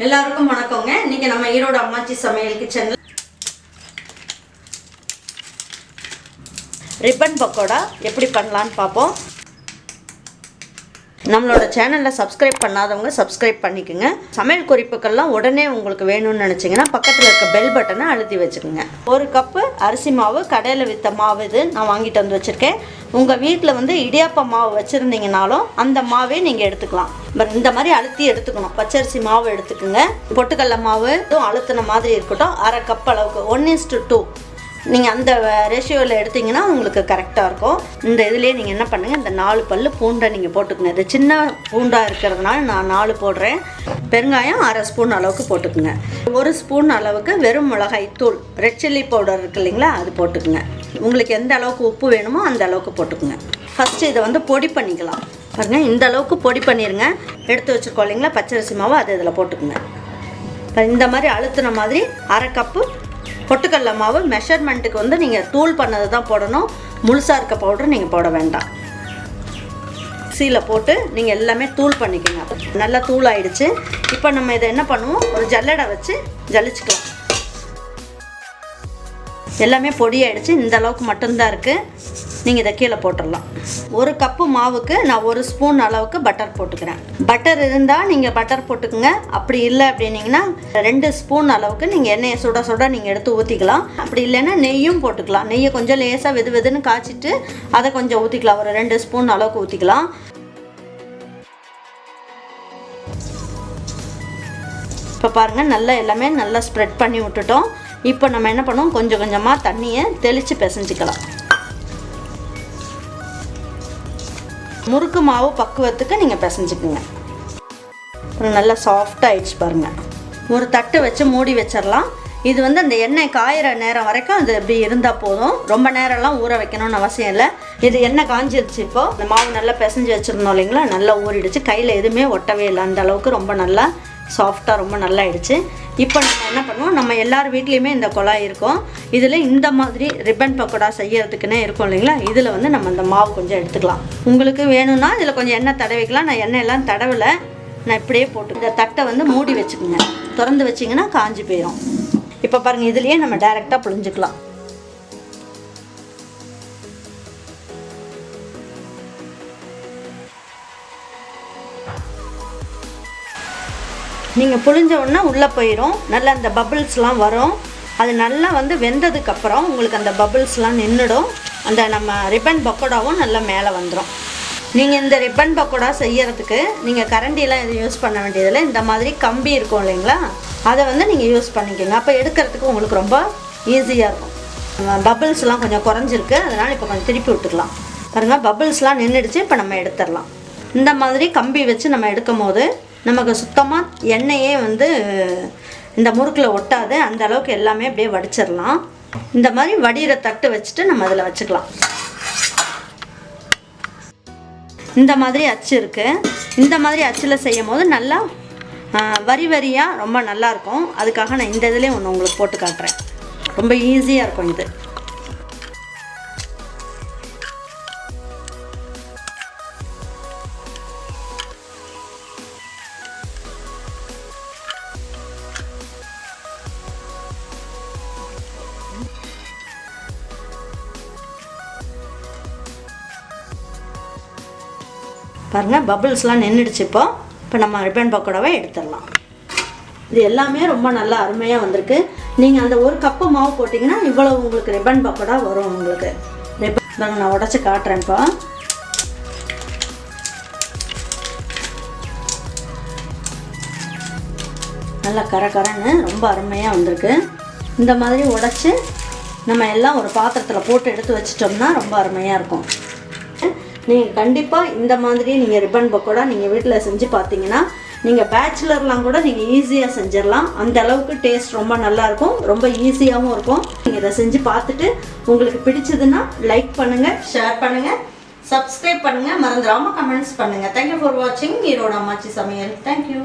எல்லாருக்கும் வணக்கங்க. இன்னைக்கு நம்ம ஈரோடு அம்மாச்சி சமையல் கிச்சன்ல ரிப்பன் பக்கோடா எப்படி பண்ணலான்னு பார்ப்போம். நம்மளோட சேனலில் சப்ஸ்கிரைப் பண்ணாதவங்க சப்ஸ்கிரைப் பண்ணிக்கோங்க. சமையல் குறிப்புக்கள்லாம் உடனே உங்களுக்கு வேணும்னு நினச்சிங்கன்னா பக்கத்தில் இருக்க பெல் பட்டனை அழுத்தி வச்சுக்கோங்க. 1 கப்பு அரிசி மாவு, கடையில் விற்ற மாவு இது நான் வாங்கிட்டு வந்து வச்சுருக்கேன். உங்கள் வீட்டில் இடியாப்ப மாவு வச்சுருந்தீங்கனாலும் அந்த மாவே நீங்கள் எடுத்துக்கலாம். இந்த மாதிரி அழுத்தி எடுத்துக்கணும். பச்சரிசி மாவு எடுத்துக்கோங்க. பொட்டுக்கடலை மாவு அழுத்தின மாதிரி இருக்கட்டும். 1/2 கப் அளவுக்கு 1:2 நீங்கள் அந்த ரேஷியோவில் எடுத்திங்கன்னா உங்களுக்கு கரெக்டாக இருக்கும். இந்த இதுலேயே நீங்கள் என்ன பண்ணுங்கள், இந்த 4 பல் பூண்டை நீங்கள் போட்டுக்கோங்க. இது சின்ன பூண்டாக இருக்கிறதுனால நான் 4 போடுறேன். பெருங்காயம் 1/2 ஸ்பூன் அளவுக்கு போட்டுக்குங்க. 1 ஸ்பூன் அளவுக்கு வெறும் மிளகாய் தூள், ரெட் சில்லி பவுடர் இருக்குது இல்லைங்களா, அது போட்டுக்குங்க. உங்களுக்கு எந்த அளவுக்கு உப்பு வேணுமோ அந்த அளவுக்கு போட்டுக்குங்க. ஃபஸ்ட்டு இதை பொடி பண்ணிக்கலாம். பாருங்கள், இந்த அளவுக்கு பொடி பண்ணிடுங்க. எடுத்து வச்சுருக்கோம் இல்லைங்களா பச்சரிசி மாவு, அதை இதில் போட்டுக்குங்க. இந்த மாதிரி அழுத்தின மாதிரி 1/2 கப்பு பொட்டுக்கடலை மாவு. மெஷர்மெண்ட்டுக்கு நீங்கள் தூள் பண்ணது தான் போடணும். முழுசாக இருக்க பவுடர் நீங்கள் போட வேண்டாம். மிக்ஸியில் போட்டு நீங்கள் எல்லாமே தூள் பண்ணிக்கோங்க. நல்லா தூள் ஆகிடுச்சு. இப்போ நம்ம இதை என்ன பண்ணுவோம், ஒரு ஜல்லடை வச்சு ஜலிச்சுக்கலாம். எல்லாமே பொடி ஆகிடுச்சு. இந்த அளவுக்கு மட்டும்தான் இருக்குது. நீங்கள் இதை கீழே போட்டுடலாம். 1 கப்பு மாவுக்கு நான் 1 ஸ்பூன் அளவுக்கு பட்டர் போட்டுக்கிறேன். பட்டர் இருந்தால் நீங்கள் பட்டர் போட்டுக்குங்க. அப்படி இல்லை அப்படின்னீங்கன்னா 2 ஸ்பூன் அளவுக்கு நீங்கள் எண்ணெயை சுட சுட நீங்கள் எடுத்து ஊற்றிக்கலாம். அப்படி இல்லைன்னா நெய்யும் போட்டுக்கலாம். நெய்யை கொஞ்சம் லேசாக வெதுன்னு காய்ச்சிட்டு அதை கொஞ்சம் ஊற்றிக்கலாம். ஒரு 2 ஸ்பூன் அளவுக்கு ஊற்றிக்கலாம். இப்போ பாருங்கள், நல்லா எல்லாமே நல்லா ஸ்ப்ரெட் பண்ணி விட்டுட்டோம். இப்போ நம்ம என்ன பண்ணுவோம், கொஞ்சம் கொஞ்சமாக தண்ணியை தெளித்து பிசைஞ்சிக்கலாம். முறுக்கு மாவு பக்குவத்துக்கு நீங்கள் பிசைஞ்சிக்குங்க. அப்புறம் நல்லா சாஃப்டாக ஆயிடுச்சு பாருங்கள். ஒரு தட்டு வச்சு மூடி வச்சிடலாம். இது அந்த எண்ணெய் காயிற நேரம் வரைக்கும் அது இப்படி இருந்தால் போதும். ரொம்ப நேரம்லாம் ஊற வைக்கணும்னு அவசியம் இல்லை. இது எண்ணெய் காஞ்சிருச்சு. இப்போது இந்த மாவு நல்லா பிசைஞ்சு வச்சுருந்தோம் இல்லைங்களா, நல்லா ஊறிடுச்சு. கையில் எதுவுமே ஒட்டவே இல்லை. அந்த அளவுக்கு ரொம்ப நல்லா சாஃப்டாக ரொம்ப நல்லா ஆயிடுச்சு. இப்போ நம்ம என்ன பண்ணுவோம், நம்ம எல்லார் வீட்லேயுமே இந்த குழாய் இருக்கும். இதில் இந்த மாதிரி ரிப்பன் பக்கோடா செய்யறதுக்குன்னே இருக்கும் இல்லைங்களா, இதில் நம்ம இந்த மாவு கொஞ்சம் எடுத்துக்கலாம். உங்களுக்கு வேணும்னா இதில் கொஞ்சம் எண்ணெய் தடவிக்கலாம். நான் எண்ணெயெல்லாம் தடவலை, நான் இப்படியே போட்டு இந்த தட்டை மூடி வச்சுக்கோங்க. திறந்து வச்சிங்கன்னா காஞ்சி போயிடும். இப்போ பாருங்கள், இதுலேயே நம்ம டைரெக்டாக புழிஞ்சிக்கலாம். நீங்கள் புழிஞ்ச உடனே உள்ளே போயிடும். நல்லா அந்த பபிள்ஸ்லாம் வரும். அது நல்லா வெந்ததுக்கப்புறம் உங்களுக்கு அந்த பபிள்ஸ்லாம் நின்றுடும். அந்த நம்ம ரிப்பன் பக்கோடாவும் நல்லா மேலே வந்துடும். நீங்கள் இந்த ரிப்பன் பக்கோடா செய்யறதுக்கு நீங்கள் கரண்டிலாம் எதுவும் யூஸ் பண்ண வேண்டியதில்லை. இந்த மாதிரி கம்பி இருக்கும் இல்லைங்களா, அதை நீங்கள் யூஸ் பண்ணிக்கோங்க. அப்போ எடுக்கிறதுக்கு உங்களுக்கு ரொம்ப ஈஸியாக இருக்கும். பபிள்ஸ்லாம் கொஞ்சம் குறைஞ்சிருக்கு, அதனால் இப்போ கொஞ்சம் திருப்பி விட்டுக்கலாம். பாருங்கள், பபிள்ஸ்லாம் நின்றுடுச்சு. இப்போ நம்ம எடுத்துடலாம். இந்த மாதிரி கம்பி வச்சு நம்ம எடுக்கும் போது நமக்கு சுத்தமாக எண்ணெயே இந்த முறுக்கில் ஒட்டாது. அந்த அளவுக்கு எல்லாமே அப்படியே வடிச்சிடலாம். இந்த மாதிரி வடிகிற தட்டு வச்சுட்டு நம்ம அதில் வச்சுக்கலாம். இந்த மாதிரி அச்சு இருக்குது. இந்த மாதிரி அச்சில் செய்யும் போது நல்லா வரி வரியாக ரொம்ப நல்லாயிருக்கும். அதுக்காக நான் இந்த இதுலேயே ஒன்று உங்களுக்கு போட்டு காட்டுறேன். ரொம்ப ஈஸியாக இருக்கும் இது. பாருங்கள், பபிள்ஸ்லாம் நின்றுடுச்சு. இப்போ நம்ம ரிப்பன் பக்கோடாவை எடுத்துடலாம். இது எல்லாமே ரொம்ப நல்லா அருமையாக வந்திருக்கு. நீங்கள் அந்த 1 கப்பு மாவு போட்டிங்கன்னா இவ்வளோ உங்களுக்கு ரிப்பன் பக்கோடா வரும். உங்களுக்கு ரிப்பன் நான் உடச்சி காட்டுறேன். இப்போ நல்லா கரன்னு ரொம்ப அருமையாக வந்திருக்கு. இந்த மாதிரி உடச்சி நம்ம எல்லாம் ஒரு பாத்திரத்தில் போட்டு எடுத்து வச்சிட்டோம்னா ரொம்ப அருமையாக இருக்கும். நீங்கள் கண்டிப்பாக இந்த மாதிரி நீங்கள் ரிப்பன் பக்கோடா நீங்கள் வீட்டில் செஞ்சு பார்த்தீங்கன்னா நீங்கள் பேச்சுலர்லாம் கூட நீங்கள் ஈஸியாக செஞ்சிடலாம். அந்த அளவுக்கு டேஸ்ட் ரொம்ப நல்லாயிருக்கும். ரொம்ப ஈஸியாகவும் இருக்கும். நீங்கள் இதை செஞ்சு பார்த்துட்டு உங்களுக்கு பிடிச்சதுன்னா லைக் பண்ணுங்கள், ஷேர் பண்ணுங்கள், சப்ஸ்கிரைப் பண்ணுங்கள், மறந்துடாமல் கமெண்ட்ஸ் பண்ணுங்கள். தேங்க்யூ ஃபார் வாட்சிங் ஈரோடு அம்மாச்சி சமையல். தேங்க்யூ.